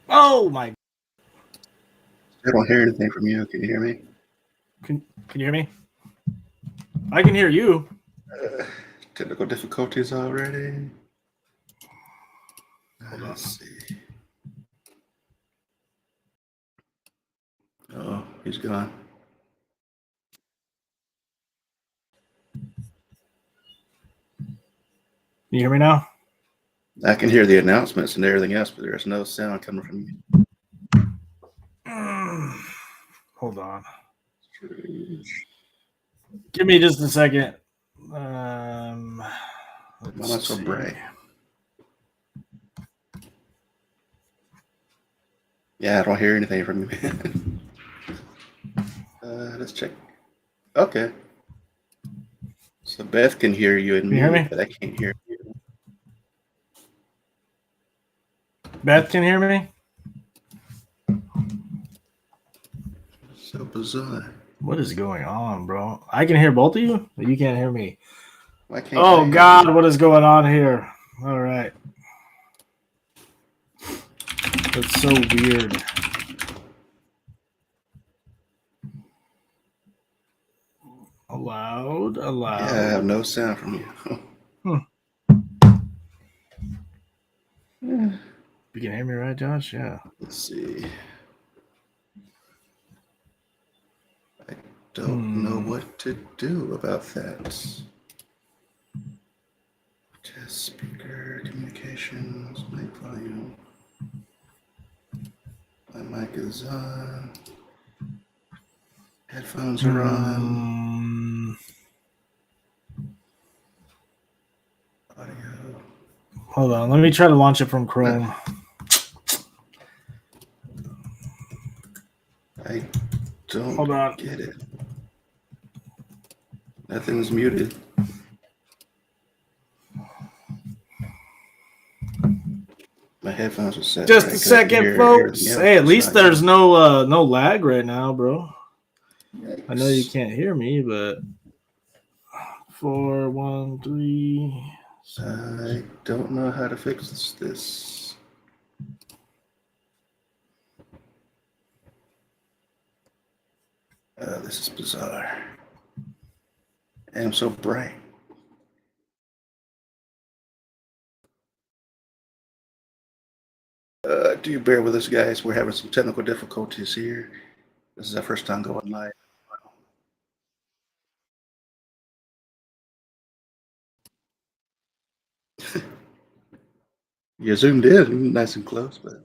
Oh my! I don't hear anything from you. Can you hear me? Can you hear me? I can hear you. Uh, Technical difficulties already. Hold on. Let's see. Oh, he's gone. Can you hear me now? I can hear the announcements and everything else, but there's no sound coming from you. Hold on. Give me just a second. Why am I so See. bright? Yeah, I don't hear anything from you, man. Let's check. Okay. So Beth can hear you and Can you hear me, me? but I can't hear you. Beth can hear me? So bizarre. What is going on, bro? I can hear both of you, but you can't hear me. Why can't I Oh hear God, you? what is going on here? All right. That's so weird. Allowed. Yeah, I have no sound from you. You can hear me, right, Josh? Yeah. Let's see. I don't know what to do about that. Test speaker, communications, mic volume. My mic is on. Headphones are on. Audio. Hold on. Let me try to launch it from Chrome. I don't get it. Nothing's muted. My headphones are set. Just right? a second, folks. Hey, at least there's no lag right now, bro. Yikes. I know you can't hear me, but 4, 1, 3. I don't know how to fix this. This is bizarre. I am so bright. Do you bear with us, guys? We're having some technical difficulties here. This is our first time going live. You zoomed in nice and close, but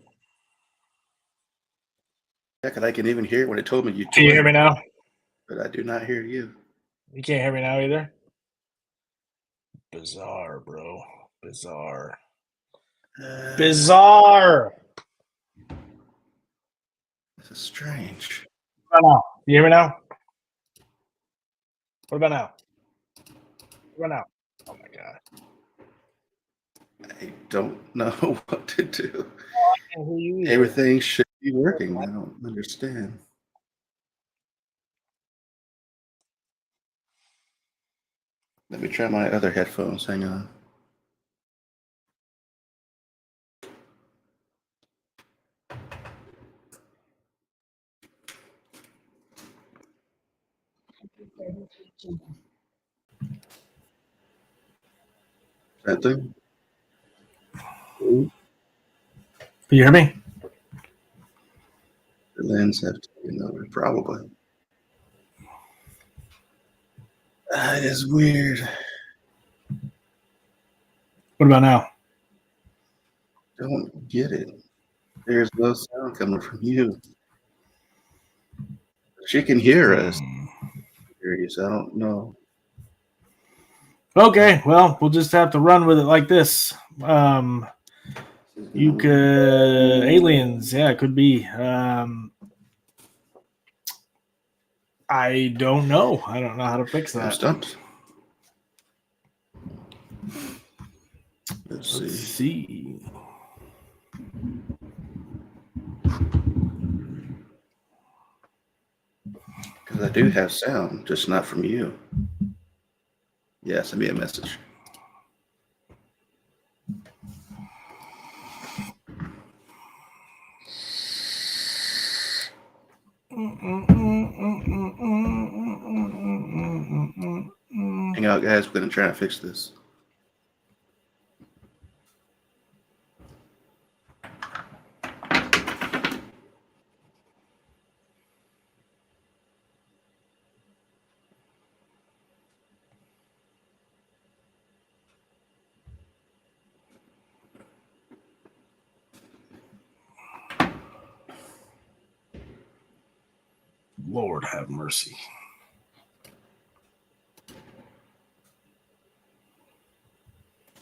heck, I can even hear when it told me you joined. Can you hear me now? But I do not hear you. You can't hear me now either? Bizarre, bro. Bizarre. Bizarre. This is strange. What about now? You hear me now? What about now? What about now? Oh my God. I don't know what to do. Oh, I can't hear you either. Everything should be working. I don't understand. Let me try my other headphones. Hang on. That thing? Can you hear me? The lens have taken over, probably. That is weird. What about now? Don't get it. There's no sound coming from you. She can hear us. I don't know. Okay, well, we'll just have to run with it like this. You could aliens, yeah, it could be. I don't know. I don't know how to fix that. I'm stumped. Let's see. Because I do have sound, just not from you. Yeah, send me a message. Hang out, guys. We're going to try to fix this. Lord have mercy.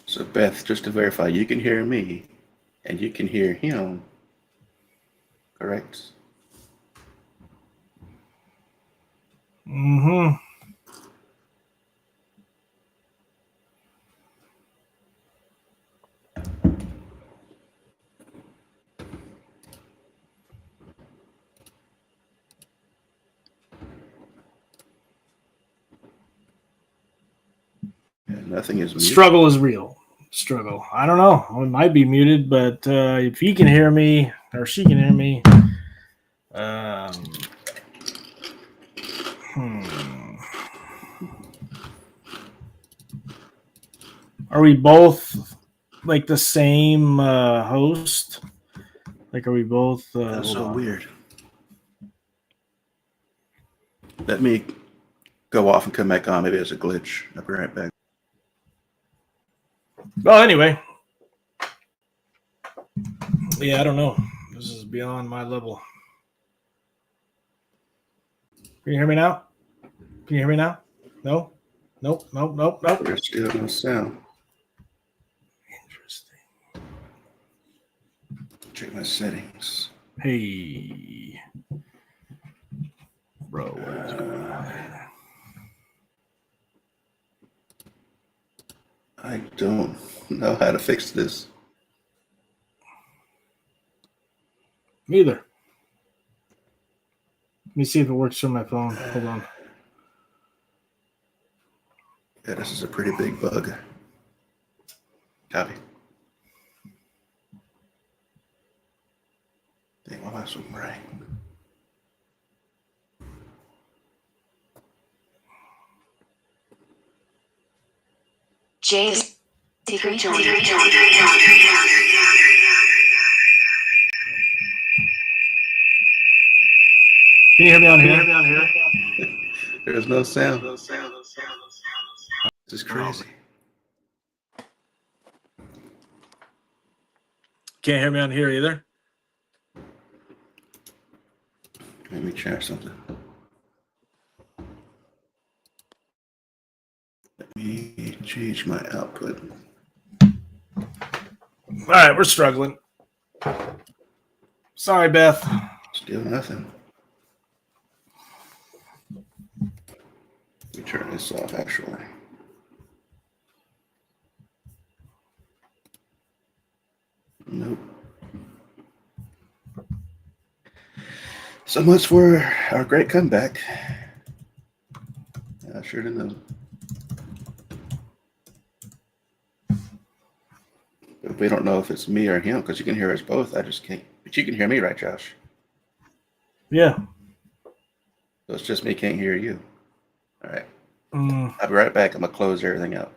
So, Beth, just to verify, you can hear me and you can hear him, correct? Mm-hmm. Yeah, nothing is muted. Struggle is real. Struggle. I don't know. It might be muted, but if he can hear me or she can hear me, Are we both like the same host? Like, are we both? That's so weird. Let me go off and come back on. Maybe it's a glitch. I'll be right back. Well, anyway. Yeah, I don't know. This is beyond my level. Can you hear me now? Can you hear me now? No? Nope. There's still no sound. Interesting. Check my settings. Hey. Bro, what is going on? I don't know how to fix this. Neither. Let me see if it works from my phone. Hold on. Yeah, this is a pretty big bug. Copy. Dang, why am I so bright? Jay's secret joint. Can you hear me on here? There's no sound. This is crazy. Can't hear me on here either. Let me try something. Let me change my output. All right, we're struggling. Sorry, Beth. Still nothing. Let me turn this off, actually. Nope. So much for our great comeback. I sure didn't know. But we don't know if it's me or him because you can hear us both. I just can't. But you can hear me, right, Josh? Yeah. So it's just me can't hear you. All right. Mm. I'll be right back. I'm going to close everything out.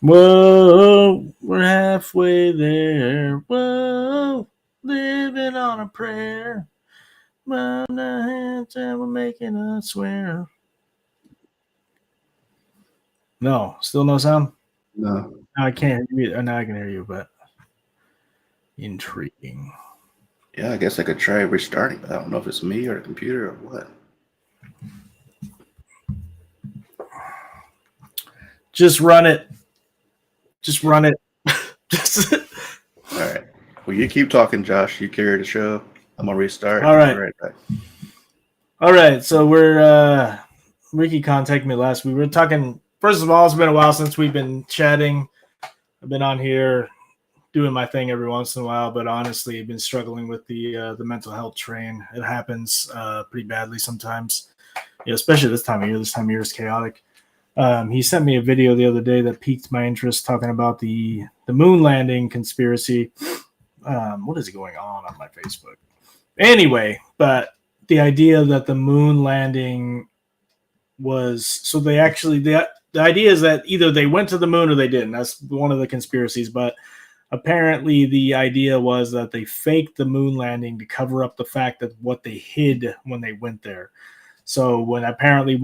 Whoa, we're halfway there. Whoa, living on a prayer. Bow the hands and we're making a swear. No, still no sound? No. Now I can't hear you. Now I can hear you, but intriguing. Yeah, I guess I could try restarting, but I don't know if it's me or the computer or what. Just run it. Just run it. All right. Well, you keep talking, Josh. You carry the show. I'm going to restart. All right. I'll be right back. All right. So we're Ricky contacted me last week. We were talking. First of all, it's been a while since we've been chatting. I've been on here doing my thing every once in a while, but honestly, I've been struggling with the mental health train. It happens pretty badly sometimes, especially this time of year. This time of year is chaotic. He sent me a video the other day that piqued my interest, talking about the moon landing conspiracy. What is going on my Facebook? Anyway, but the idea that the moon landing was so they actually the idea is that either they went to the moon or they didn't. That's one of the conspiracies, but apparently the idea was that they faked the moon landing to cover up the fact that what they hid when they went there. So when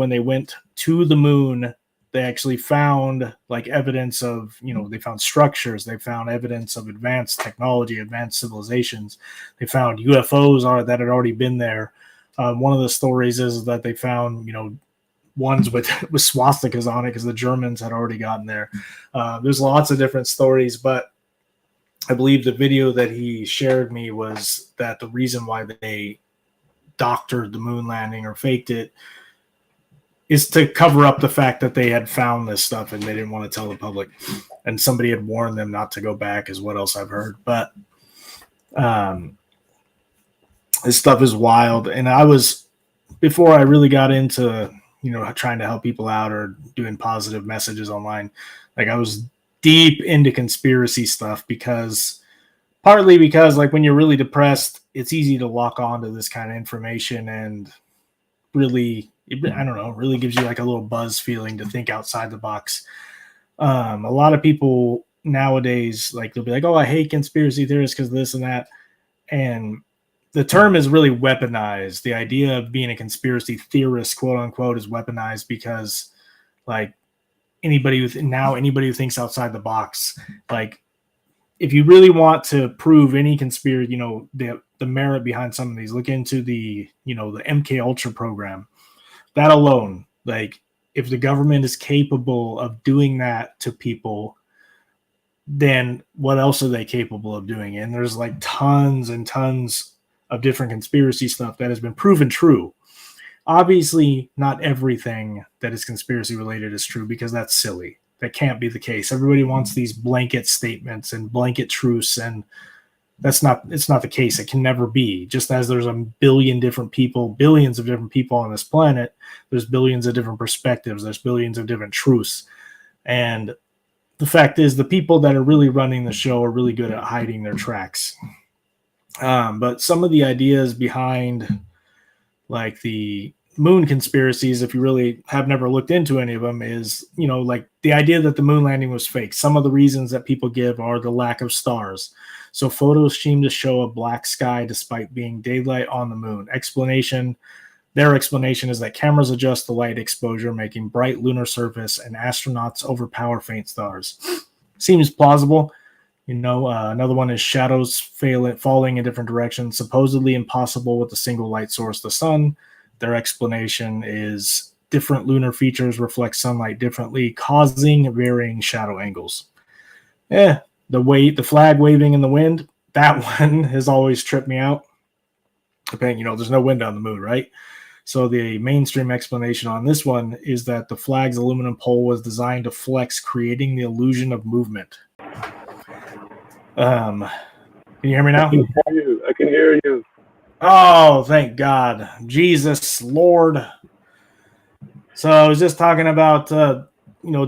they went to the moon, they actually found like evidence of, they found structures, they found evidence of advanced technology, advanced civilizations. They found UFOs that had already been there. One of the stories is that they found, ones with swastikas on it because the Germans had already gotten there. There's lots of different stories, but I believe the video that he shared me was that the reason why they doctored the moon landing or faked it is to cover up the fact that they had found this stuff and they didn't want to tell the public. And somebody had warned them not to go back, is what else I've heard. But this stuff is wild. And before I really got into, trying to help people out or doing positive messages online, like I was deep into conspiracy stuff partly because like when you're really depressed, it's easy to lock on to this kind of information and really, I don't know, really gives you like a little buzz feeling to think outside the box. A lot of people nowadays, like they'll be like, oh, I hate conspiracy theorists because this and that. And the term is really weaponized. The idea of being a conspiracy theorist, quote unquote, is weaponized because like anybody who thinks outside the box, like if you really want to prove any conspiracy, the merit behind some of these, look into the MK Ultra program. That alone, like if the government is capable of doing that to people, then what else are they capable of doing? And there's like tons and tons of different conspiracy stuff that has been proven true. Obviously, not everything that is conspiracy related is true because that's silly. That can't be the case. Everybody wants these blanket statements and blanket truths, and it's not the case. It can never be. Just as there's billions of different people on this planet, there's billions of different perspectives, there's billions of different truths. And the fact is, the people that are really running the show are really good at hiding their tracks. But some of the ideas behind like the moon conspiracies, if you really have never looked into any of them, is, like the idea that the moon landing was fake. Some of the reasons that people give are the lack of stars. So photos seem to show a black sky despite being daylight on the moon. Their explanation is that cameras adjust the light exposure, making bright lunar surface, and astronauts overpower faint stars. Seems plausible. Another one is shadows falling in different directions, supposedly impossible with a single light source, the sun. Their explanation is different lunar features reflect sunlight differently, causing varying shadow angles. The flag waving in the wind, that one has always tripped me out. There's no wind on the moon, right? So the mainstream explanation on this one is that the flag's aluminum pole was designed to flex, creating the illusion of movement. Can you hear me now? I can hear you. Oh, thank God. Jesus, Lord. So I was just talking about,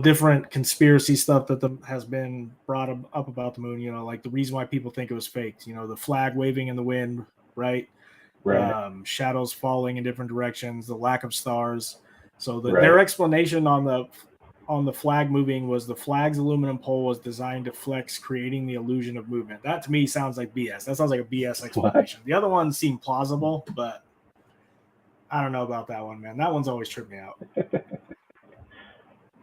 different conspiracy stuff that has been brought up about the moon, like the reason why people think it was faked, the flag waving in the wind, right? Right. Shadows falling in different directions, the lack of stars. So their explanation on the flag moving was the flag's aluminum pole was designed to flex, creating the illusion of movement. That to me sounds like BS. That sounds like a BS explanation. What? The other ones seem plausible, but I don't know about that one, man. That one's always tripped me out.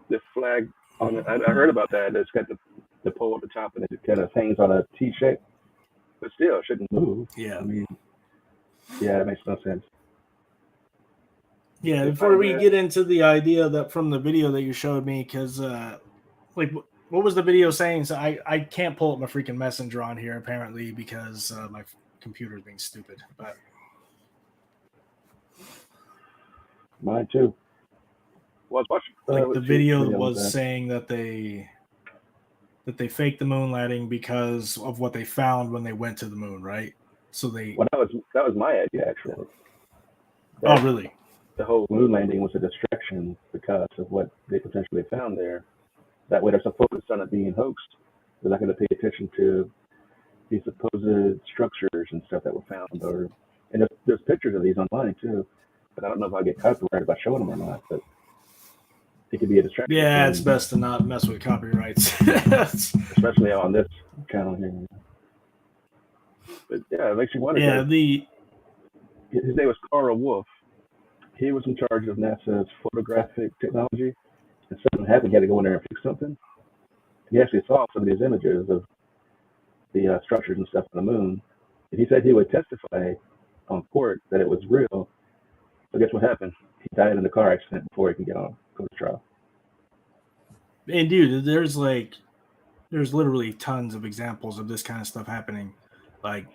The flag I heard about that. It's got the pole at the top and it kind of hangs on a T shape, but still it shouldn't move. Yeah. I mean, yeah, it makes no sense. Yeah, before we get into the idea that from the video that you showed me, because like what was the video saying? So I can't pull up my freaking messenger on here apparently because my computer's being stupid. But mine too. Well, the video was saying that they that they faked the moon landing because of what they found when they went to the moon, right? So they. Well, that was my idea actually. Oh, really? The whole moon landing was a distraction because of what they potentially found there. That way, they're so focused on it being hoaxed, they're not going to pay attention to these supposed structures and stuff that were found. And there's pictures of these online too, but I don't know if I'll get copyrighted by showing them or not. But it could be a distraction. Yeah, it's best to not mess with copyrights, especially on this channel here. But yeah, it makes you wonder. Yeah, his name was Carl Wolf. He was in charge of NASA's photographic technology, and something happened. He had to go in there and fix something. He actually saw some of these images of the structures and stuff on the moon, and he said he would testify on court that it was real. So guess what happened? He died in a car accident before he could go to trial. And dude, there's literally tons of examples of this kind of stuff happening, like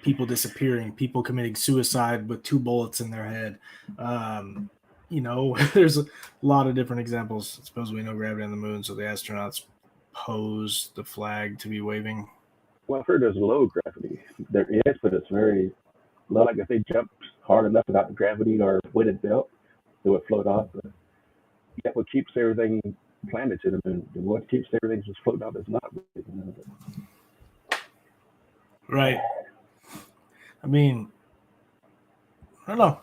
people disappearing, people committing suicide with 2 bullets in their head. There's a lot of different examples. Supposedly no gravity on the moon, so the astronauts pose the flag to be waving. Well, I've heard there's low gravity. There is, but it's very low. Like if they jumped hard enough without gravity or weighted belt, they would float off. But yeah, what keeps everything planted to the moon? And what keeps everything just floating off is not. Right. I mean, I don't know.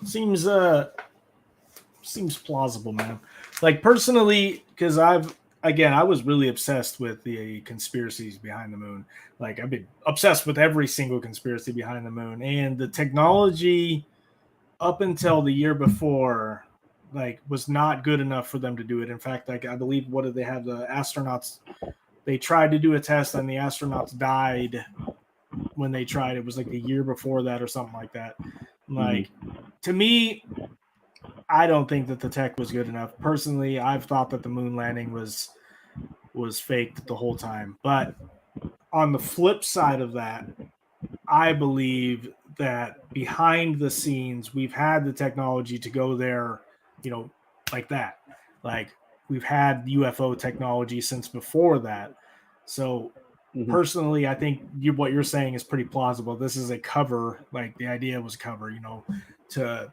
Seems plausible, man. Like personally, because I was really obsessed with the conspiracies behind the moon. Like I've been obsessed with every single conspiracy behind the moon, and the technology up until the year before, like, was not good enough for them to do it. In fact, like I believe, what did they have? The astronauts, they tried to do a test, and the astronauts died when they tried. It was like the year before that or something like that. Like, to me, I don't think that the tech was good enough. Personally, I've thought that the moon landing was faked the whole time. But on the flip side of that, I believe that behind the scenes, we've had the technology to go there, like that. Like, we've had UFO technology since before that. So personally, I think what you're saying is pretty plausible. This is a cover, like the idea was a cover, to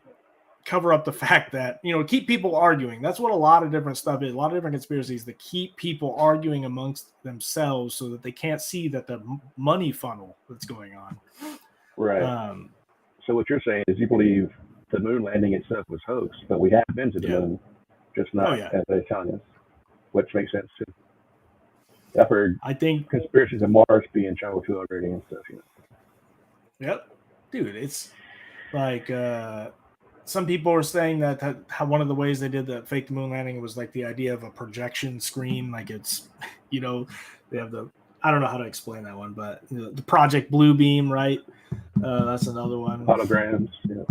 cover up the fact that, keep people arguing. That's what a lot of different stuff is. A lot of different conspiracies that keep people arguing amongst themselves so that they can't see that the money funnel that's going on. Right. So what you're saying is you believe the moon landing itself was hoax, but we have been to the moon, just not as they're telling us, which makes sense too. I've heard conspiracies of Mars being traveled to already and stuff. Yep. Dude, it's like some people are saying that how one of the ways they did the fake moon landing was like the idea of a projection screen. Like it's, they have I don't know how to explain that one, but the Project Blue Beam, right? That's another one. Holograms. Yeah.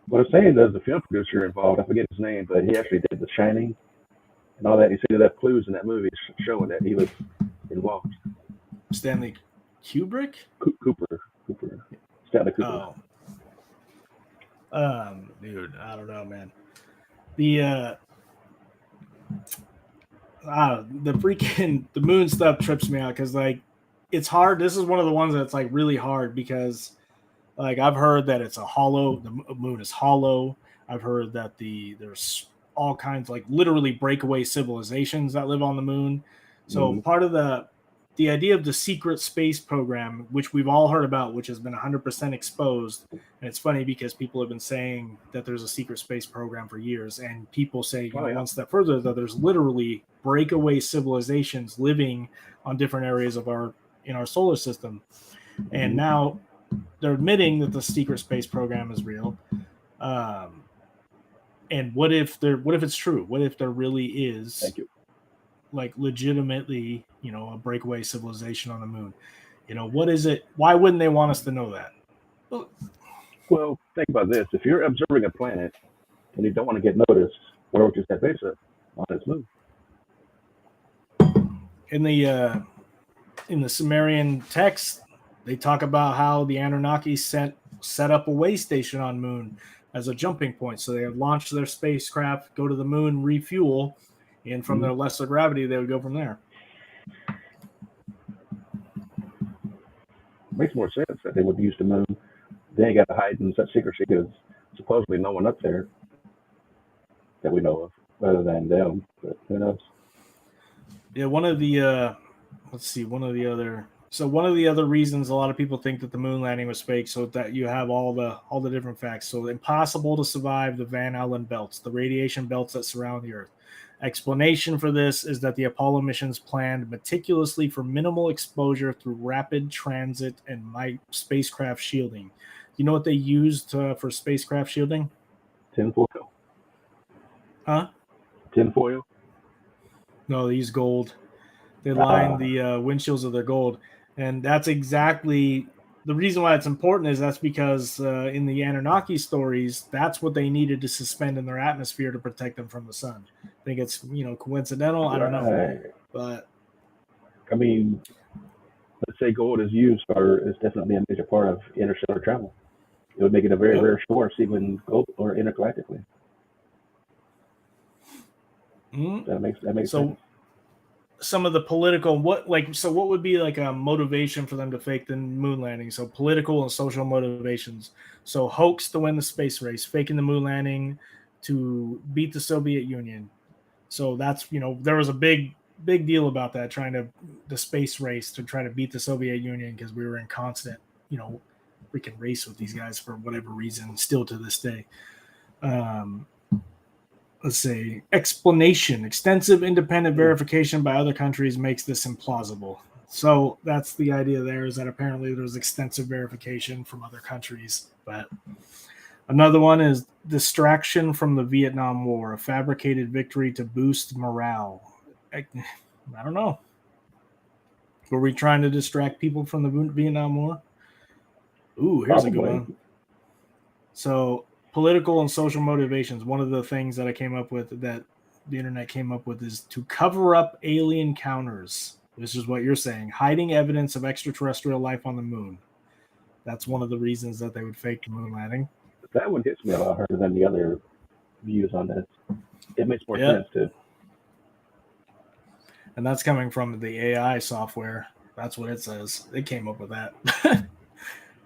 What I'm saying, there's a film producer involved. I forget his name, but he actually did The Shining and all that. You see that clues in that movie showing that he was involved. Stanley Kubrick? Cooper. Stanley Cooper. Oh. Dude, I don't know, man. The moon stuff trips me out because, like, it's hard. This is one of the ones that's like really hard because, like, I've heard that it's the moon is hollow. I've heard that there's all kinds, like, literally breakaway civilizations that live on the moon. So part of the idea of the secret space program, which we've all heard about, which has been 100% exposed. And it's funny because people have been saying that there's a secret space program for years. And people say, one step further, that there's literally breakaway civilizations living on different areas of our solar system. And now they're admitting that the secret space program is real. And what if it's true? What if there really is, like, legitimately, a breakaway civilization on the moon? What is it? Why wouldn't they want us to know that? Well, think about this. If you're observing a planet and you don't want to get noticed, where would you set base up? On its moon. In the Sumerian text, they talk about how the Anunnaki set up a way station on moon as a jumping point. So they have launched their spacecraft, go to the moon, refuel, and from their lesser gravity, they would go from there. makes more sense that they would use the moon. They ain't got to hide in such secrecy because supposedly no one up there that we know of other than them. But who knows? Yeah, one of the one of the other reasons a lot of people think that the moon landing was fake, so that you have all the different facts. So impossible to survive the Van Allen belts, the radiation belts that surround the Earth. Explanation for this is that the Apollo missions planned meticulously for minimal exposure through rapid transit and spacecraft shielding. You know what they used for spacecraft shielding? Tinfoil. Huh? Tinfoil. No, they used gold. They lined the windshields of their gold, and that's exactly the reason why it's important. Is that's because in the Anunnaki stories, that's what they needed to suspend in their atmosphere to protect them from the sun. I think it's coincidental. I don't know, but I mean, let's say gold is used or is definitely a major part of interstellar travel. It would make it a very rare source, even gold or intergalactically. Mm-hmm. That makes sense. Some of the political what would be like a motivation for them to fake the moon landing? So political and social motivations. So hoax to win the space race, faking the moon landing to beat the Soviet Union. So that's there was a big deal about that, the space race to try to beat the Soviet Union because we were in constant freaking race with these guys for whatever reason, still to this day. Let's say explanation. Extensive independent verification by other countries makes this implausible. So that's the idea there, is that apparently there's extensive verification from other countries. But another one is distraction from the Vietnam War, a fabricated victory to boost morale. I don't know. Were we trying to distract people from the Vietnam War? Ooh, here's Probably. a good one. So political and social motivations. One of the things that I came up with, that the internet came up with, is to cover up alien encounters. This is what you're saying. Hiding evidence of extraterrestrial life on the moon. That's one of the reasons that they would fake the moon landing. That one hits me a lot harder than the other views on this. It makes more sense too. And that's coming from the AI software. That's what it says. They came up with that,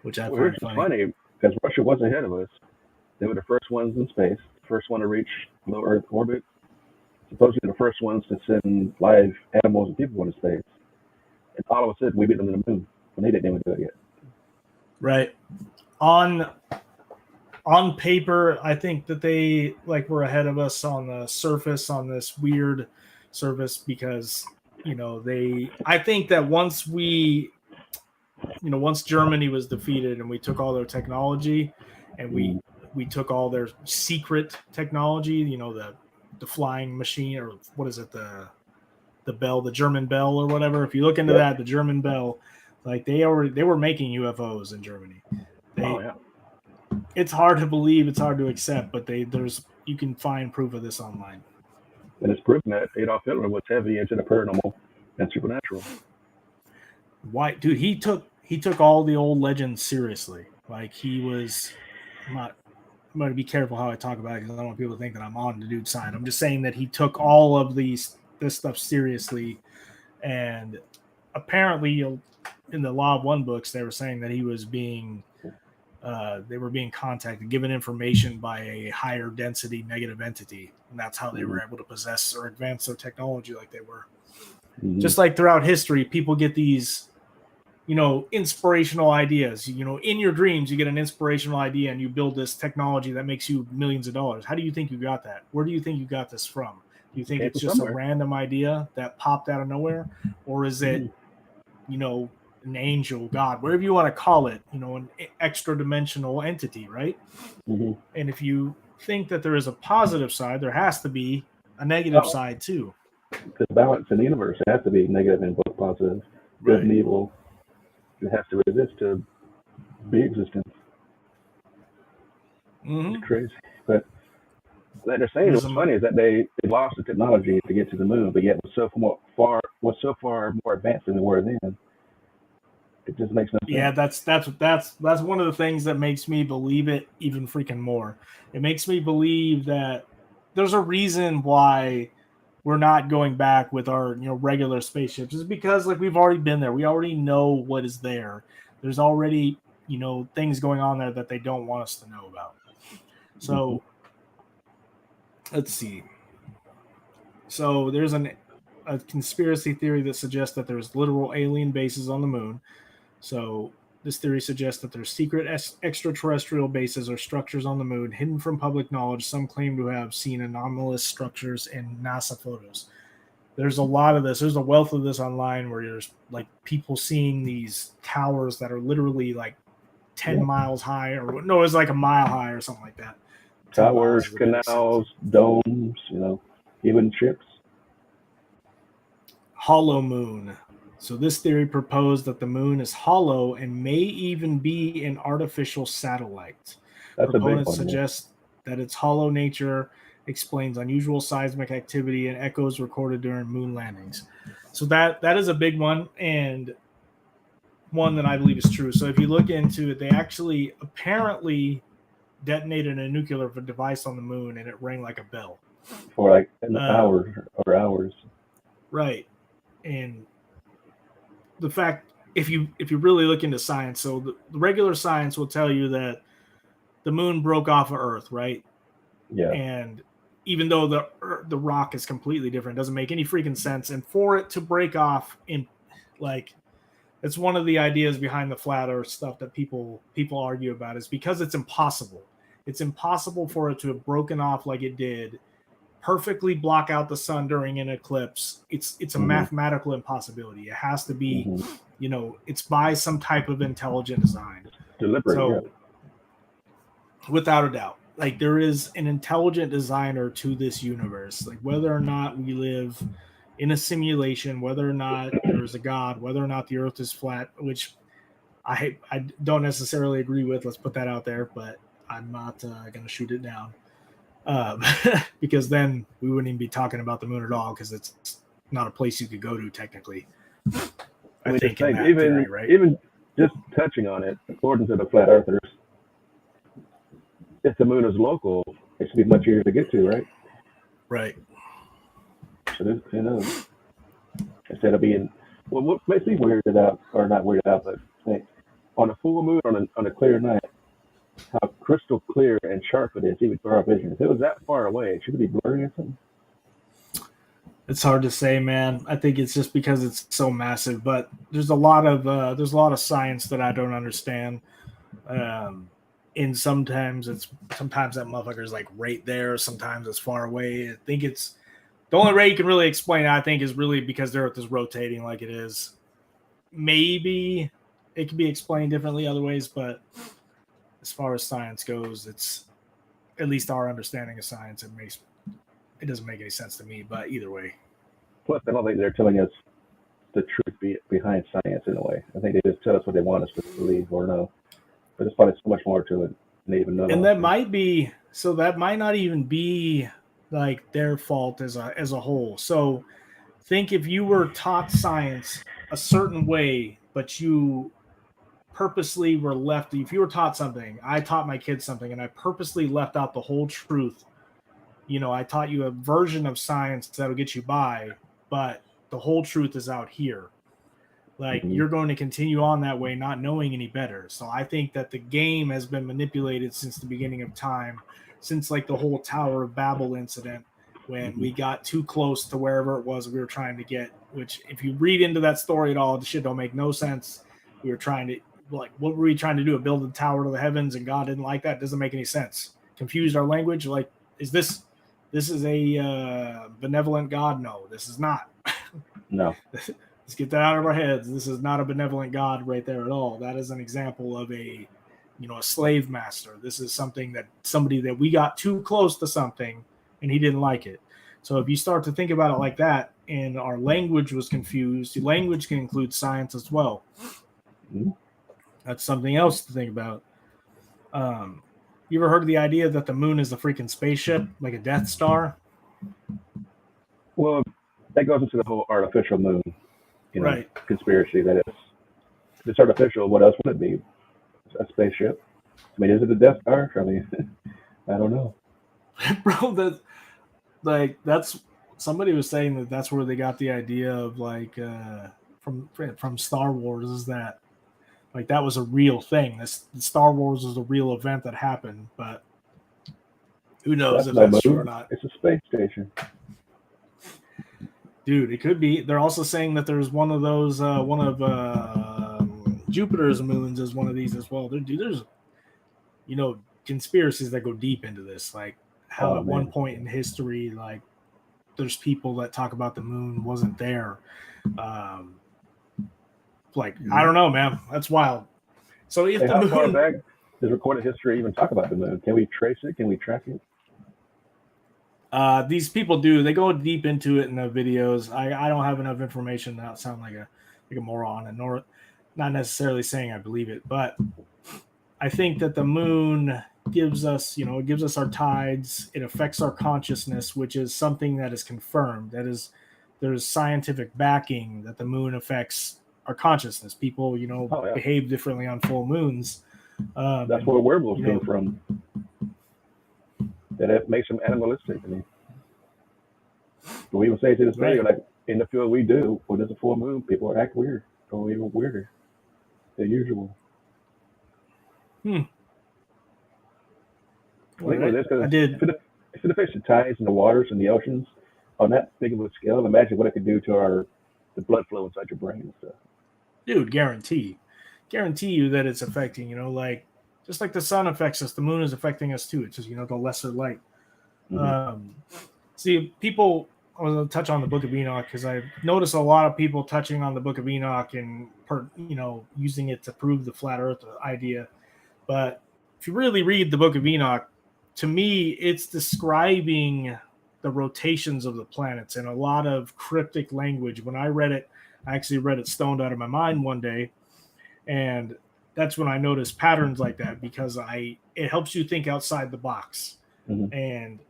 which I find funny. Because Russia was ahead of us. They were the first ones in space, first one to reach low Earth orbit, supposedly the first ones to send live animals and people into space. And all of a sudden, we beat them to the moon when they didn't even do it yet. Right. On paper, I think that they were ahead of us on the surface, on this weird surface, because I think that once Germany was defeated and we took all their technology and we took all their secret technology, the flying machine, or what is it, the bell, the German bell or whatever. If you look into that, the German bell, they were making UFOs in Germany. It's hard to believe, it's hard to accept, but you can find proof of this online. And it's proven that Adolf Hitler was heavy into the paranormal and supernatural. Why, dude? He took all the old legends seriously. He was not. I'm going to be careful how I talk about it because I don't want people to think that I'm on the dude's side. I'm just saying that he took all of this stuff seriously, and apparently, in the Law of One books, they were saying that he was they were being contacted, given information by a higher density negative entity, and that's how they were able to possess or advance their technology like they were. Mm-hmm. Just like throughout history, people get these inspirational ideas. In your dreams, you get an inspirational idea and you build this technology that makes you millions of dollars. How do you think you got that? Where do you think you got this from? Do you think it's just a random idea that popped out of nowhere? Or is it, an angel, God, whatever you want to call it, an extra dimensional entity, right? Mm-hmm. And if you think that there is a positive side, there has to be a negative side too. The balance in the universe has to be negative and both positive, good and evil. It has to resist to be existence. Mm-hmm. It's crazy. But like they're saying, what's funny is that they lost the technology to get to the moon, but yet was so far more advanced than they were then. It just makes no sense. Yeah, that's one of the things that makes me believe it even freaking more. It makes me believe that there's a reason why we're not going back with our regular spaceships. Is because we've already been there. We already know what is there. There's already, things going on there that they don't want us to know about. So let's see. So there's a conspiracy theory that suggests that there's literal alien bases on the moon. So this theory suggests that there's secret extraterrestrial bases or structures on the moon hidden from public knowledge. Some claim to have seen anomalous structures in NASA photos. There's a lot of this. There's a wealth of this online where there's like people seeing these towers that are literally like 10 miles high, or no, it's like a mile high or something like that. Towers, canals, domes, even ships. Hollow moon. So this theory proposed that the moon is hollow and may even be an artificial satellite. That's Proponents a big one, suggest that its hollow nature explains unusual seismic activity and echoes recorded during moon landings. So that is a big one, and one that I believe is true. So if you look into it, they actually apparently detonated a nuclear device on the moon, and it rang like a bell for like hours or hours. Right, and the fact, if you really look into science, so the regular science will tell you that the moon broke off of Earth, right? Yeah. And even though the rock is completely different, it doesn't make any freaking sense. And for it to break off in, like, it's one of the ideas behind the flat Earth stuff that people argue about, is because it's impossible. It's impossible for it to have broken off like it did, perfectly block out the sun during an eclipse. It's a mathematical impossibility. It has to be, it's by some type of intelligent design. Deliberate, so, without a doubt, like, there is an intelligent designer to this universe. Like, whether or not we live in a simulation, whether or not there is a God, whether or not the Earth is flat, which I don't necessarily agree with. Let's put that out there, but I'm not going to shoot it down. Because then we wouldn't even be talking about the moon at all, because it's not a place you could go to technically. I think even theory, right? Even just touching on it, according to the flat earthers, if the moon is local, it should be much easier to get to, right? Right. So instead of being, what makes me weirded out, or not weirded out, but think, on a full moon, on a clear night, how crystal clear and sharp it is, even for our vision. If it was that far away, should it be blurry or something? It's hard to say, man. I think it's just because it's so massive. But there's a lot of science that I don't understand. And sometimes that motherfucker's like right there. Sometimes it's far away. I think it's the only way you can really explain it, I think, is really because the Earth is rotating like it is. Maybe it can be explained differently other ways, but as far as science goes, it's at least our understanding of science. It doesn't make any sense to me, but either way. Plus, I don't think they're telling us the truth behind science in a way. I think they just tell us what they want us to believe or know. But there's probably so much more to it than they even know. And that might not even be like their fault as a whole. So think if you were taught science a certain way, but you purposely were left, if you were taught something, I taught my kids something, and I purposely left out the whole truth. I taught you a version of science that'll get you by, but the whole truth is out here. Like, you're going to continue on that way, not knowing any better. So I think that the game has been manipulated since the beginning of time, since like the whole Tower of Babel incident, when we got too close to wherever it was we were trying to get, which if you read into that story at all, the shit don't make no sense. We were trying to, like, what were we trying to do? Build a tower to the heavens, and God didn't like that? It doesn't make any sense. Confused our language. Like, is this is a benevolent God? No, this is not. No. Let's get that out of our heads. This is not a benevolent God right there at all. That is an example of a slave master. This is somebody that we got too close to something and he didn't like it. So if you start to think about it like that, and our language was confused, language can include science as well. That's something else to think about. You ever heard of the idea that the moon is a freaking spaceship, like a Death Star? Well, that goes into the whole artificial moon, right, conspiracy. That if it's artificial, what else would it be? A spaceship? I mean, is it a Death Star? I mean, I don't know. Bro, that's somebody was saying that's where they got the idea of, like, from Star Wars, is that Like that was a real thing. This Star Wars was a real event that happened, but who knows That's if no that's true or moon. not. It's a space station. Dude, it could be. They're also saying that there's one of those, Jupiter's moons is one of these as well. There's, conspiracies that go deep into this. Like how Oh at one man. point in history, like there's people that talk about the moon wasn't there. I don't know, man. That's wild. So if Hey, the how far moon, back does recorded history even talk about the moon? Can we trace it? Can we track it? these people do, they go deep into it in the videos. I don't have enough information to not sound like a moron, and nor not necessarily saying I believe it, but I think that the moon gives us, it gives us our tides. It affects our consciousness, which is something that is confirmed. That is, there's scientific backing that the moon affects our consciousness. People, Oh yeah. behave differently on full moons. That's where werewolves came from. That it makes them animalistic. I mean, we even say to this day, Right. like in the field we do, when there's a full moon, people act weird, or even weirder than usual. Well, I think what it is, I because did. if it affects the tides and the waters and the oceans on that big of a scale, imagine what it could do to the blood flow inside your brain and stuff. Dude, guarantee you that it's affecting, like just like the sun affects us, the moon is affecting us too. It's just, the lesser light. Mm-hmm. See, people, I was going to touch on the Book of Enoch because I noticed a lot of people touching on the Book of Enoch and, using it to prove the flat earth idea. But if you really read the Book of Enoch, to me, it's describing the rotations of the planets in a lot of cryptic language. When I read it, I actually read it stoned out of my mind one day, and that's when I noticed patterns like that because it helps you think outside the box. Mm-hmm. And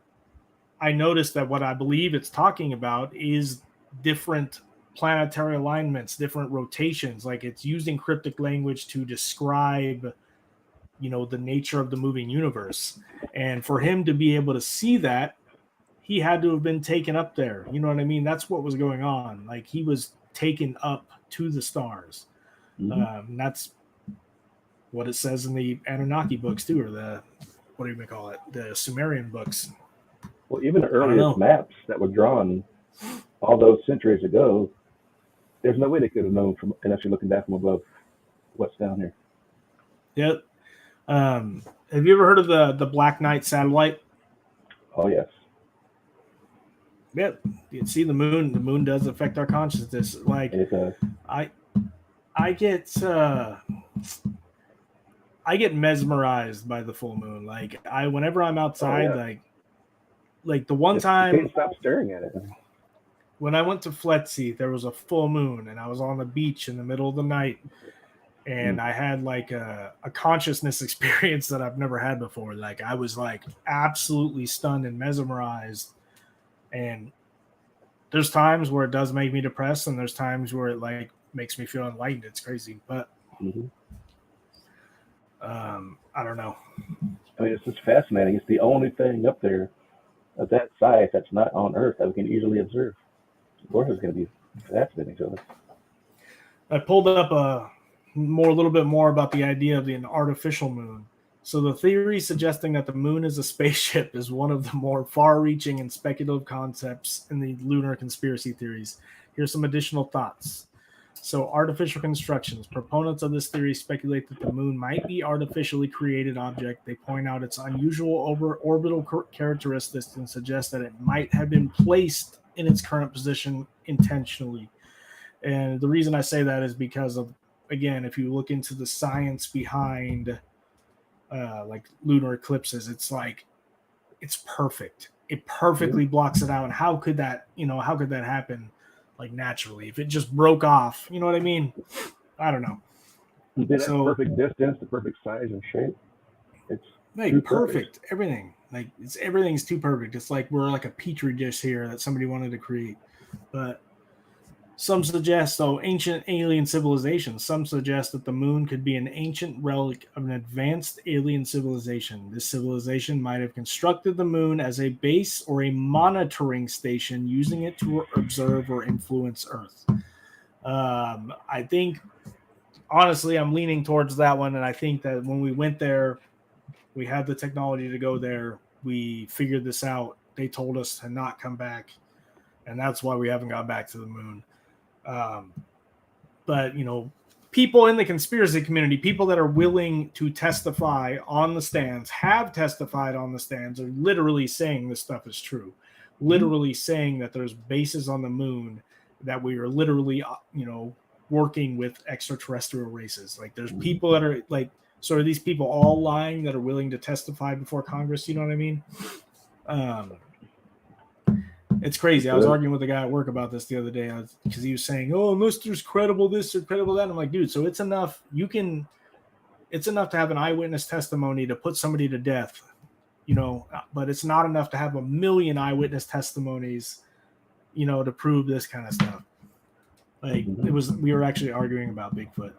I noticed that what I believe it's talking about is different planetary alignments, different rotations. Like it's using cryptic language to describe, the nature of the moving universe. And for him to be able to see that, he had to have been taken up there. You know what I mean? That's what was going on. Like he was taken up to the stars. Mm-hmm. That's what it says in the Anunnaki books too, or what do you call it? The Sumerian books. Well, even the I don't earliest know. maps that were drawn all those centuries ago, there's no way they could have known unless you're looking down from above what's down here. Yep. Have you ever heard of the Black Knight satellite? Oh yes. Yep. You see the moon. The moon does affect our consciousness. Like It does. I get mesmerized by the full moon. Like whenever I'm outside, like the one You time can't stop staring at it. when I went to Fletsy, there was a full moon, and I was on the beach in the middle of the night, and I had like a consciousness experience that I've never had before. Like I was like absolutely stunned and mesmerized. And there's times where it does make me depressed, and there's times where it like makes me feel enlightened. It's crazy, but I don't know. I mean, it's just fascinating. It's the only thing up there of that size that's not on Earth that we can easily observe. Of course, it's going to be fascinating to us. I pulled up a little bit more about the idea of an artificial moon. So the theory suggesting that the moon is a spaceship is one of the more far-reaching and speculative concepts in the lunar conspiracy theories. Here's some additional thoughts. So artificial constructions. Proponents of this theory speculate that the moon might be artificially created object. They point out its unusual orbital characteristics and suggest that it might have been placed in its current position intentionally. And the reason I say that is because of, again, if you look into the science behind like lunar eclipses, it's like it's perfect. It perfectly blocks it out. And how could that happen like naturally? If it just broke off, you know what I mean? I don't know. That perfect distance, the perfect size and shape. It's like perfect. Everything. Like everything's too perfect. It's like we're like a petri dish here that somebody wanted to create. But some suggest, ancient alien civilizations. Some suggest that the moon could be an ancient relic of an advanced alien civilization. This civilization might have constructed the moon as a base or a monitoring station, using it to observe or influence Earth. I think honestly, I'm leaning towards that one. And I think that when we went there, we had the technology to go there. We figured this out. They told us to not come back. And that's why we haven't gone back to the moon. But, you know, people in the conspiracy community, people that are willing to testify on the stands, have testified on the stands, are literally saying this stuff is true. Literally saying that there's bases on the moon, that we are literally, you know, working with extraterrestrial races. Like there's people that are like, so are these people all lying that are willing to testify before Congress? You know what I mean? It's crazy. I was arguing with a guy at work about this the other day because he was saying, "Oh, unless there's credible this or credible that." And I'm like, dude, so it's enough. It's enough to have an eyewitness testimony to put somebody to death, you know, but it's not enough to have a million eyewitness testimonies, you know, to prove this kind of stuff. Like we were actually arguing about Bigfoot.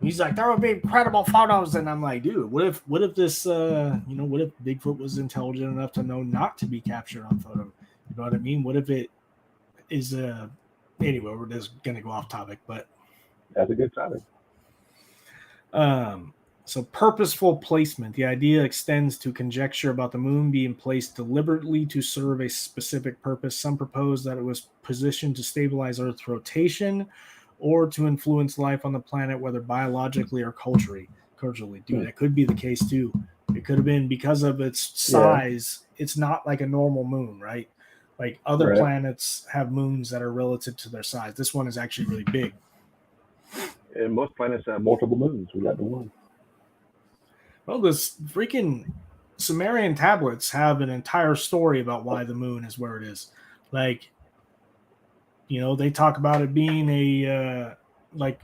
He's like, there would be credible photos, and I'm like, dude, what if this, you know, what if Bigfoot was intelligent enough to know not to be captured on photo? You know what I mean? What if it is anyway? We're just gonna go off topic, but that's a good topic. So purposeful placement. The idea extends to conjecture about the moon being placed deliberately to serve a specific purpose. Some propose that it was positioned to stabilize Earth's rotation or to influence life on the planet, whether biologically or culturally. Dude, that could be the case too. It could have been because of its size. Yeah. It's not like a normal moon, right? Like other planets have moons that are relative to their size. This one is actually really big. And most planets have multiple moons. We got the one. Well, this freaking Sumerian tablets have an entire story about why the moon is where it is. Like, you know, they talk about it being like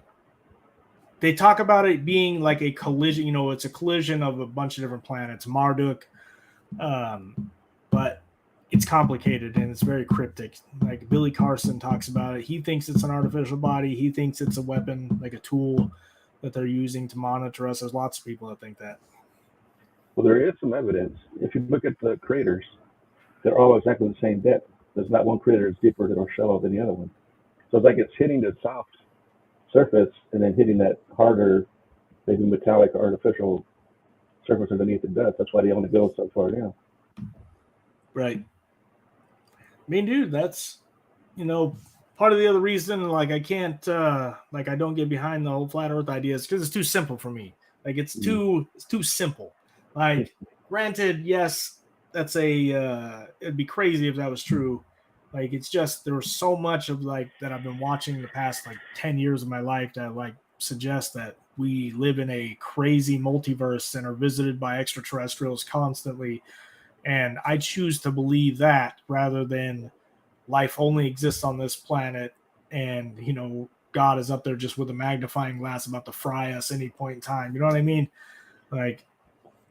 a collision. You know, it's a collision of a bunch of different planets, Marduk. But it's complicated and it's very cryptic. Like Billy Carson talks about it. He thinks it's an artificial body. He thinks it's a weapon, like a tool that they're using to monitor us. There's lots of people that think that. Well, there is some evidence. If you look at the craters, they're all exactly the same depth. There's not one crater that's deeper or shallower than the other one. So it's like it's hitting the soft surface and then hitting that harder, maybe metallic or artificial surface underneath the dust. That's why they only go so far down. Right. I mean, dude, that's, you know, part of the other reason, like, I can't, like, I don't get behind the whole flat Earth idea is because it's too simple for me. Like, it's too simple. Like, granted, yes, that's it'd be crazy if that was true. Like, it's just, there was so much of, like, that I've been watching the past, like, 10 years of my life that, like, suggests that we live in a crazy multiverse and are visited by extraterrestrials constantly. And I choose to believe that rather than life only exists on this planet and, you know, God is up there just with a magnifying glass about to fry us any point in time. You know what I mean? Like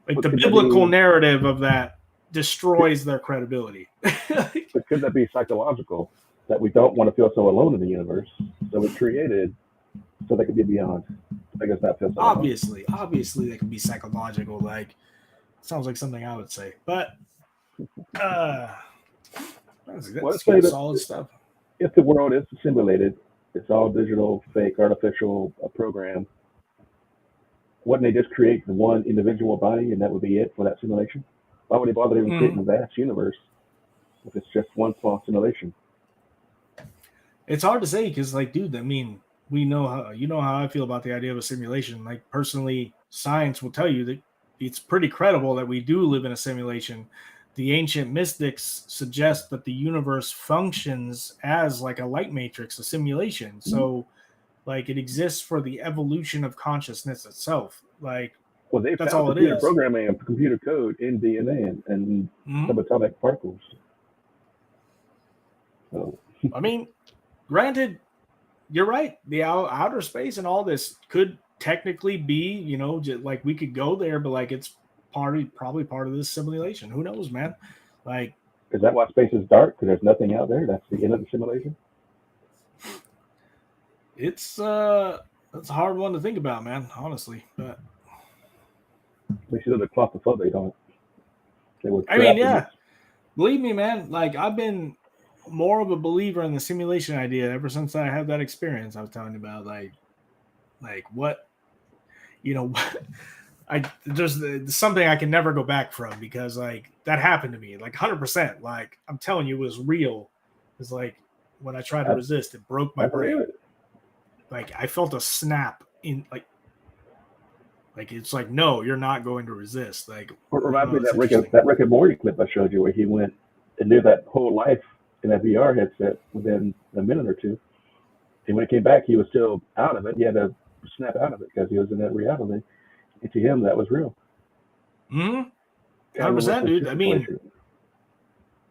the biblical narrative of that destroys their credibility. But could that be psychological? That we don't want to feel so alone in the universe. So it's created so they could be beyond. I guess that feels so obviously that could be psychological. Like, sounds like something I would say. But that's good, solid stuff. If the world is simulated, it's all digital, fake, artificial, a program. Wouldn't they just create one individual body and that would be it for that simulation? Why would they bother even creating a vast universe if it's just one small simulation? It's hard to say because, like, dude, I mean, we know how I feel about the idea of a simulation. Like, personally, science will tell you that it's pretty credible that we do live in a simulation. The ancient mystics suggest that the universe functions as like a light matrix, a simulation. So, like, it exists for the evolution of consciousness itself. Like, well, they that's found all it computer is. Programming and computer code in DNA and subatomic particles. So, I mean, granted, you're right. The outer space and all this could technically be, you know, just like we could go there, but like it's probably part of this simulation. Who knows, man? Like, is that why space is dark? Because there's nothing out there. That's the end of the simulation. It's a hard one to think about, man. Honestly, but they should have claustrophobic on it. I mean, yeah. Believe me, man. Like, I've been more of a believer in the simulation idea ever since I had that experience I was telling you about. Like, Like what, there's something I can never go back from, because like that happened to me like 100%. Like I'm telling you, it was real. It's like when I tried to resist, it broke my brain. Like I felt a snap in like it's like, no, you're not going to resist. Like What reminds me of that Rick and Morty clip I showed you, where he went and knew that whole life in that VR headset within a minute or two. And when he came back, he was still out of it. He had to snap out of it because he was in that reality. And to him, that was real. 100%, dude. I mean,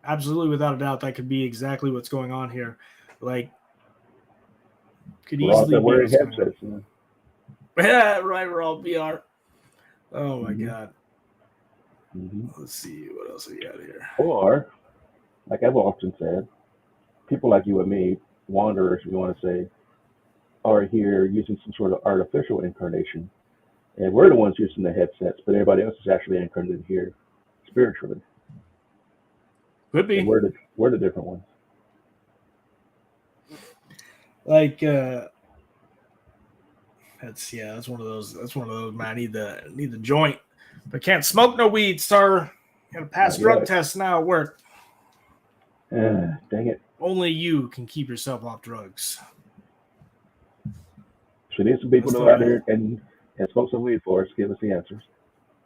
absolutely, without a doubt, that could be exactly what's going on here. Like, could easily be what's going on. Yeah, right. We're all VR. Oh my god. Let's see what else we got here. Or, like I've often said, people like you and me, wanderers, we want to say, are here using some sort of artificial incarnation, and we're the ones using the headsets, but everybody else is actually incarnated here spiritually. Could be. And we're the different ones. Like that's one of those. Man, I need the joint, but can't smoke no weed, sir. Got to pass drug tests now at work. Dang it! Only you can keep yourself off drugs. So need some people to go out there and smoke some weed for us. Give us the answers.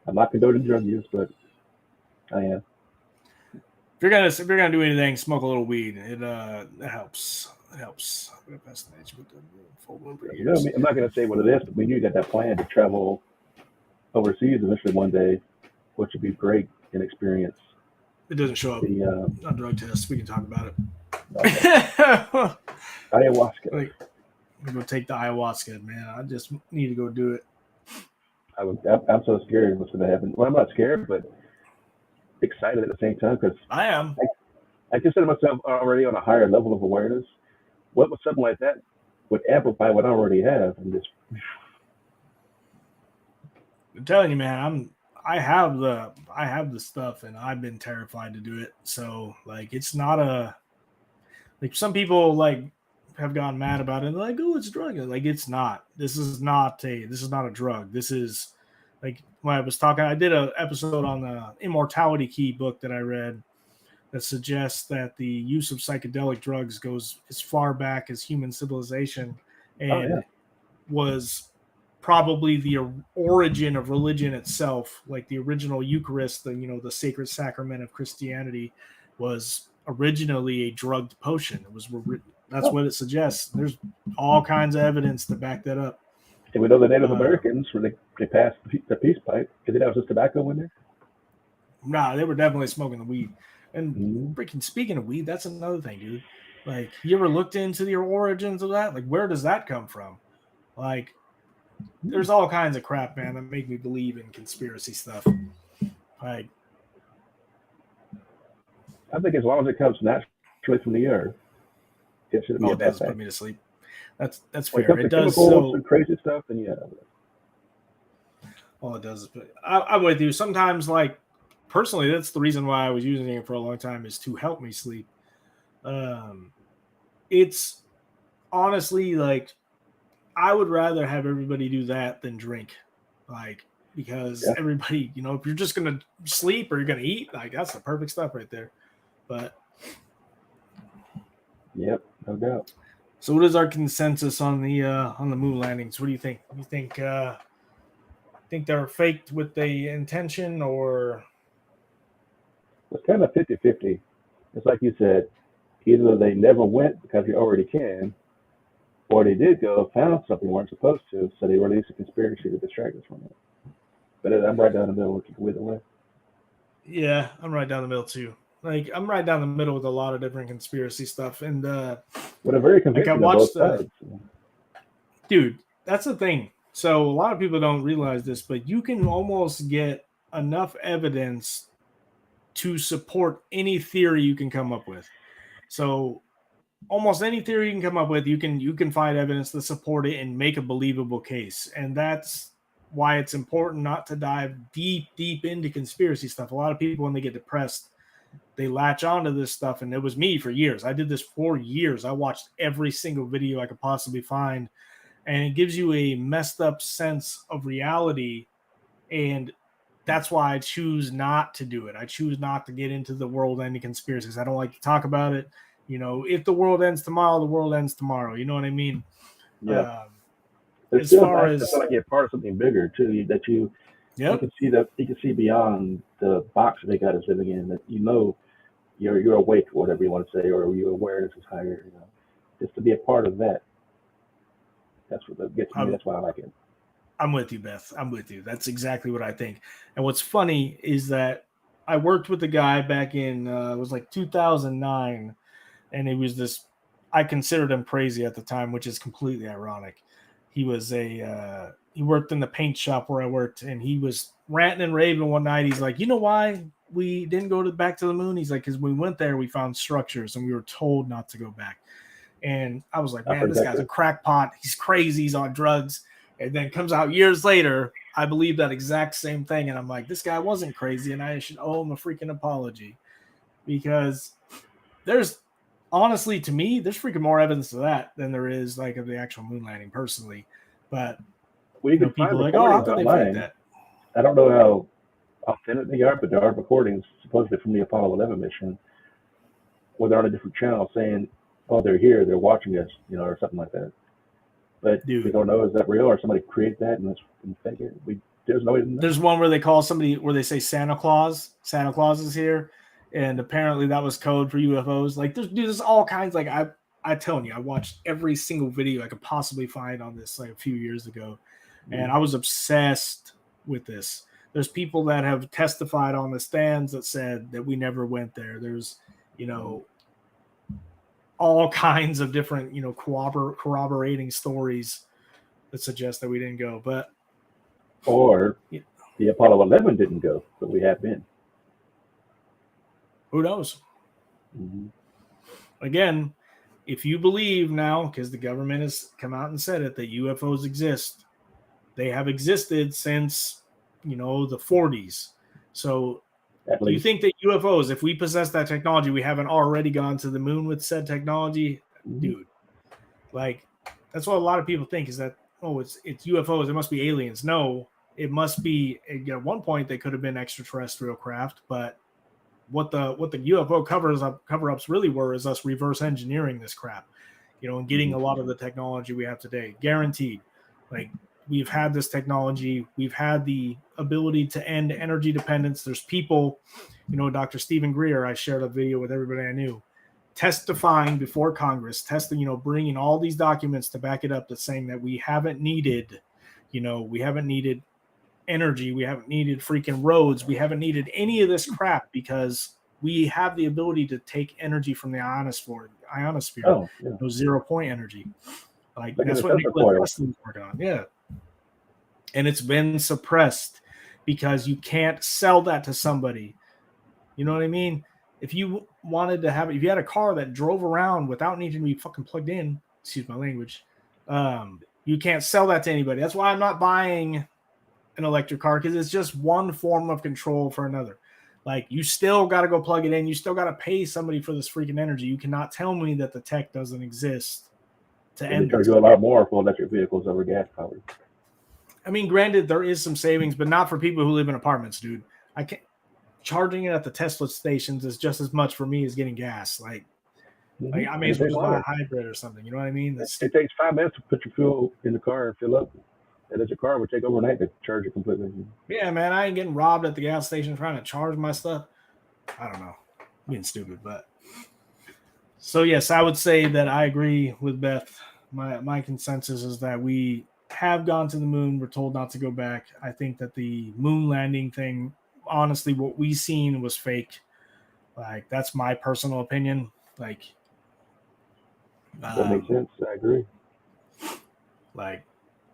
I'm not condoning drug use, but I am. If you're gonna do anything, smoke a little weed. It helps. It helps. I'm not going to say what it is, but we knew you got that plan to travel overseas eventually one day, which would be great in experience. It doesn't show up on drug tests. We can talk about it. Okay. Ayahuasca. I'm going to take the ayahuasca, man. I just need to go do it. I'm so scared what's going to happen. Well, I'm not scared, but excited at the same time, because I am. I consider myself already on a higher level of awareness. What would something like that would amplify what I already have? And just, I'm telling you, man, I have the stuff, and I've been terrified to do it. So like, it's not like some people like have gone mad about it. Like, oh, it's a drug. Like, it's not. This is not a drug. This is like when I was talking. I did an episode on the Immortality Key book that I read, that suggests that the use of psychedelic drugs goes as far back as human civilization, and was probably the origin of religion itself. Like the original Eucharist, the sacred sacrament of Christianity, was originally a drugged potion. That's what it suggests. There's all kinds of evidence to back that up. And we know the Native Americans, when they passed the peace pipe, did that was just tobacco in there? Nah, they were definitely smoking the weed. And freaking speaking of weed, that's another thing, dude. Like, you ever looked into the origins of that? Like, where does that come from? Like, there's all kinds of crap, man, that make me believe in conspiracy stuff. Like, I think as long as it comes naturally from the earth, it shouldn't be a bad thing. Put me to sleep. That's when fair. it does so crazy stuff, then yeah. All it does is, I'm with you. Sometimes, like, personally, that's the reason why I was using it for a long time, is to help me sleep. It's honestly like, I would rather have everybody do that than drink, like, because everybody, if you're just gonna sleep or you're gonna eat, like, that's the perfect stuff right there. But yep, no doubt. So, what is our consensus on the moon landings? What do you think? You think they're faked with the intention, or? It's kind of 50-50. It's like you said, either they never went because you already can, or they did go, found something they weren't supposed to, so they released a conspiracy to distract us from it. But I'm right down the middle with it. Yeah, I'm right down the middle too. Like, I'm right down the middle with a lot of different conspiracy stuff, and what a very convincing like, I watched both sides. Dude, that's the thing. So a lot of people don't realize this, but you can almost get enough evidence to support any theory you can come up with. So almost any theory you can come up with, you can find evidence to support it and make a believable case. And that's why it's important not to dive deep into conspiracy stuff. A lot of people, when they get depressed, they latch onto this stuff. And it was me for years. I did this for years. I watched every single video I could possibly find and it gives you a messed up sense of reality. And that's why I choose not to do it. I choose not to get into the world ending conspiracies. I don't like to talk about it. If the world ends tomorrow, the world ends tomorrow. You know what I mean? Yeah. As far as like you're part of something bigger too, that you yep. you can see beyond the box they got us living in. That you're awake, whatever you want to say, or your awareness is higher. Just to be a part of that. That's what that gets me. That's why I like it. I'm with you, Beth. I'm with you. That's exactly what I think. And what's funny is that I worked with a guy back in it was like 2009, and he was this. I considered him crazy at the time, which is completely ironic. He was he worked in the paint shop where I worked, and he was ranting and raving one night. He's like, you know why we didn't go back to the moon? He's like, because we went there, we found structures, and we were told not to go back. And I was like, man, this guy's a crackpot. He's crazy. He's on drugs. And then comes out years later, I believe that exact same thing. And I'm like, this guy wasn't crazy, and I should owe him a freaking apology. Because there's, honestly, to me, there's freaking more evidence of that than there is like of the actual moon landing personally. But you can people are like, oh, how could they fake that? I don't know how authentic they are, but there are recordings supposedly from the Apollo 11 mission where they're on a different channel saying, oh, they're here, they're watching us, or something like that. But we don't know, is that real, or somebody create that and fake it? There's no way to know. There's one where they call somebody, where they say Santa Claus is here, and apparently that was code for UFOs. Like there's all kinds. Like I telling you, I watched every single video I could possibly find on this like a few years ago, and I was obsessed with this. There's people that have testified on the stands that said that we never went there. There's all kinds of different, corroborating stories that suggest that we didn't go. But or the Apollo 11 didn't go, but we have been. Who knows? Mm-hmm. Again, if you believe now, because the government has come out and said it, that UFOs exist, they have existed since, the 40s. So do you think that UFOs, if we possess that technology, we haven't already gone to the moon with said technology? Mm-hmm. Dude, like, that's what a lot of people think, is that, oh, it's UFOs, it must be aliens. No, it must be, at one point they could have been extraterrestrial craft, but what the UFO cover-ups really were is us reverse engineering this crap, and getting a lot of the technology we have today. Guaranteed. Like, we've had this technology, we've had the ability to end energy dependence. There's people, Dr. Stephen Greer, I shared a video with everybody I knew, testifying before Congress, bringing all these documents to back it up, that's saying that we haven't needed energy, we haven't needed freaking roads, we haven't needed any of this crap, because we have the ability to take energy from the ionosphere, zero point energy. Like that's what Nikola Tesla was working on. Yeah. And it's been suppressed because you can't sell that to somebody. You know what I mean? If you wanted to have it, if you had a car that drove around without needing to be fucking plugged in, excuse my language, you can't sell that to anybody. That's why I'm not buying an electric car, because it's just one form of control for another. Like, you still got to go plug it in. You still got to pay somebody for this freaking energy. You cannot tell me that the tech doesn't exist to end. They charge you a lot more for electric vehicles over gas powered. I mean, granted, there is some savings, but not for people who live in apartments, dude. I can't. Charging it at the Tesla stations is just as much for me as getting gas. Like I may as well just buy a hybrid or something. You know what I mean? It takes 5 minutes to put your fuel in the car and fill up. And your car would take overnight to charge it completely. Yeah, man, I ain't getting robbed at the gas station trying to charge my stuff. I don't know. I'm being stupid, but so yes, I would say that I agree with Beth. My consensus is that we have gone to the moon. We're told not to go back. I think that the moon landing thing, honestly, what we seen was fake. Like, that's my personal opinion. Like, that makes sense. I agree. Like,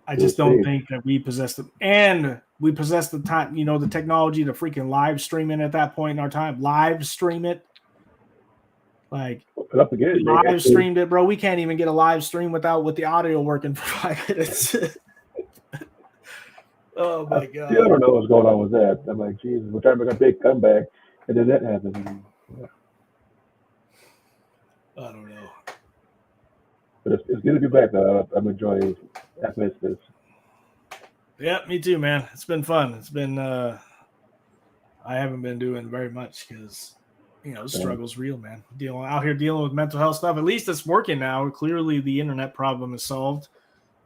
I just don't think that we possess the, and we possess the time, the technology to freaking live stream it at that point in our time. Live stream it. Like, live streamed it, bro. We can't even get a live stream with the audio working for 5 minutes. Oh my God. I don't know what's going on with that. I'm like, Jesus, we're trying to make a big comeback, and then that happened. I don't know. But it's good to be back, though. I'm enjoying I've missed this. Yeah, me too, man. It's been fun. It's been I haven't been doing very much because the struggle's real, man. Dealing with mental health stuff. At least it's working now. Clearly, the internet problem is solved.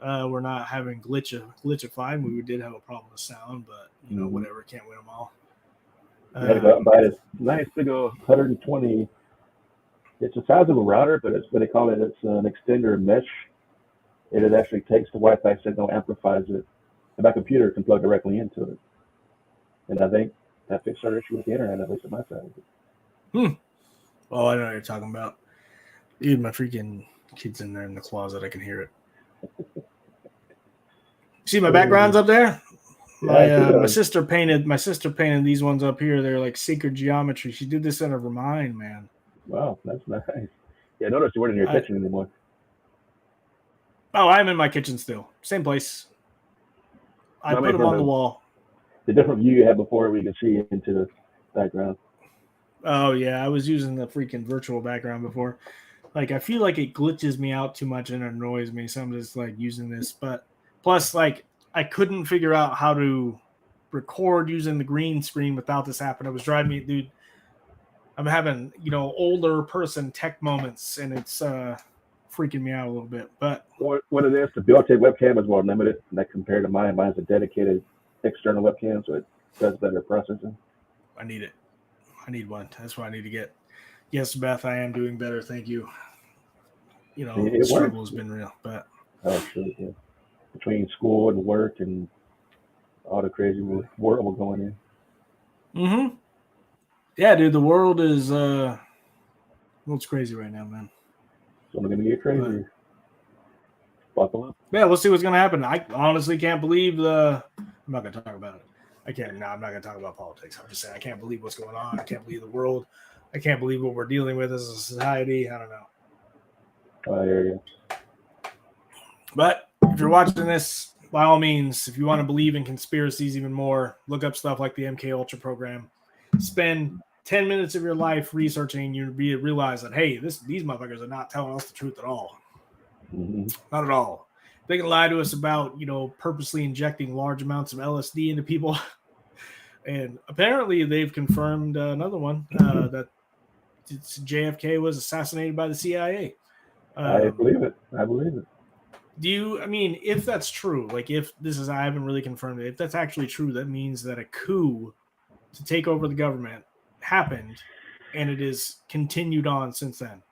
We're not having glitchify. We did have a problem with sound, but whatever. Can't win them all. I had to go out and buy this nice big old 120. It's the size of a router, but it's what they call it. It's an extender mesh. It actually takes the Wi-Fi signal, amplifies it, and my computer can plug directly into it. And I think that fixed our issue with the internet, at least on my side. Oh, I know what you're talking about. Dude, my freaking kid's in there in the closet. I can hear it. See my backgrounds up there? My sister painted these ones up here. They're like sacred geometry. She did this out of her mind, man. Wow, that's nice. Yeah, notice you weren't in your kitchen anymore. Oh, I'm in my kitchen still. Same place. I put them on the wall. The different view you had before, we could see into the background. Oh yeah, I was using the freaking virtual background before. Like I feel like it glitches me out too much and it annoys me, so I'm just like using this. But plus, like I couldn't figure out how to record using the green screen without this happening. It was driving me, dude. I'm having older person tech moments, and it's freaking me out a little bit. But what it is, the built-in webcam is more limited, and that compared to mine. Mine's a dedicated external webcam, so it does better processing. I need it. I need one. That's what I need to get. Yes, Beth, I am doing better. Thank you. The struggle has been real, but sure, yeah. Between school and work and all the crazy world we're going in. Mm-hmm. Yeah, dude, the world is it's crazy right now, man. It's only gonna get crazier. Buckle up. Yeah, we'll see what's gonna happen. I honestly can't believe I'm not gonna talk about it. I'm not gonna talk about politics. I'm just saying I can't believe what's going on. I can't believe the world. I can't believe what we're dealing with as a society. I don't know. I hear you. But if you're watching this, by all means, if you want to believe in conspiracies even more, look up stuff like the MK Ultra program. Spend 10 minutes of your life researching. You realize that these motherfuckers are not telling us the truth at all. Mm-hmm. Not at all. They can lie to us about purposely injecting large amounts of LSD into people, and apparently they've confirmed another one that JFK was assassinated by the CIA. I believe it. If that's true, like I haven't really confirmed it. If that's actually true, that means that a coup to take over the government happened, and it is continued on since then.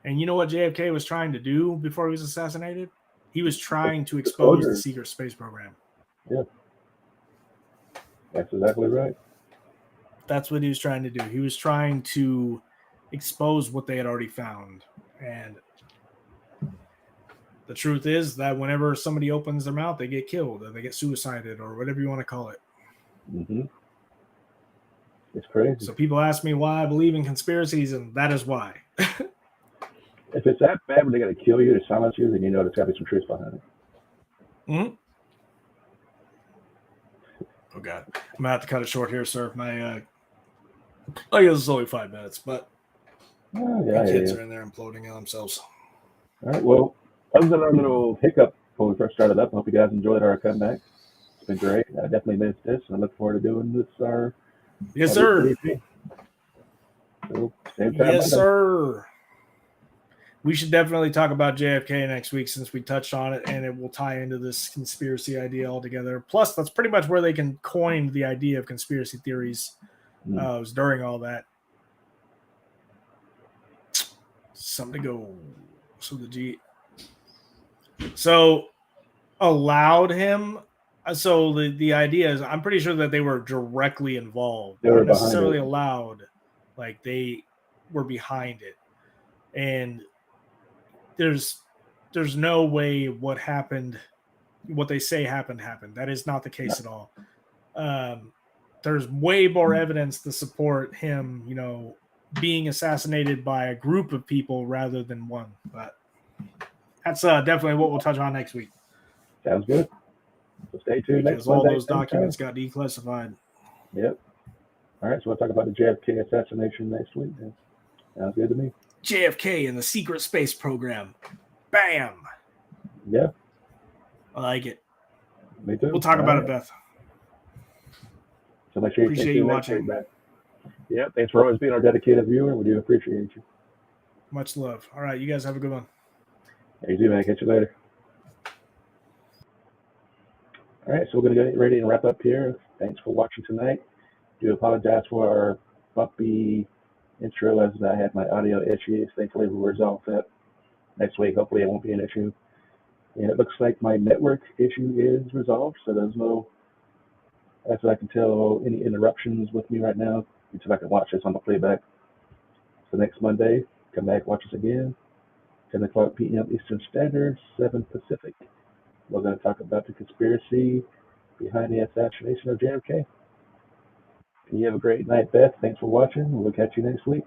And you know what JFK was trying to do before he was assassinated? He was trying to expose the secret space program. Yeah. That's exactly right. That's what he was trying to do. He was trying to expose what they had already found. And the truth is that whenever somebody opens their mouth, they get killed or they get suicided or whatever you want to call it. Mm-hmm. It's crazy. So people ask me why I believe in conspiracies, and that is why. If it's that bad when they got to kill you to silence you, then there's got to be some truth behind it. Mm-hmm. Oh, God. I'm going to have to cut it short here, sir. I guess it's only 5 minutes, but my kids are in there imploding on themselves. All right. Well, other than our little hiccup when we first started up, I hope you guys enjoyed our comeback. It's been great. I definitely missed this, and I look forward to doing this. Yes, sir. So, same time. Yes, sir. We should definitely talk about JFK next week since we touched on it, and it will tie into this conspiracy idea altogether. Plus, that's pretty much where they coined the idea of conspiracy theories. It was during all that. Something to go. So allowed him. So the idea is, I'm pretty sure that they were directly involved. They weren't necessarily allowed. Like they were behind it. And there's no way what they say happened. That is not the case at all. There's way more evidence to support him, being assassinated by a group of people rather than one. But that's definitely what we'll touch on next week. Sounds good. So stay tuned. Because all those documents got declassified. Yep. All right, so we'll talk about the JFK assassination next week. Then. Sounds good to me. JFK and the secret space program. Bam. Yeah, I like it. me too. We'll talk All about right. it, Beth. So make sure you Appreciate tune you in next week, watching. man. Yeah, thanks for always being our dedicated viewer. We do appreciate you. Much love. All right, you guys have a good one. Yeah, you too, man. Catch you later. All right, so we're going to get ready and wrap up here. Thanks for watching tonight. Do apologize for our bumpy intro as I had my audio issues. Thankfully, we resolved that next week. Hopefully, it won't be an issue. And it looks like my network issue is resolved, so there's no, as I can tell, any interruptions with me right now until I can watch this on the playback. So next Monday, come back, watch us again. 10 o'clock p.m. Eastern Standard, 7 Pacific. We're going to talk about the conspiracy behind the assassination of JFK. And you have a great night, Beth. Thanks for watching. We'll catch you next week.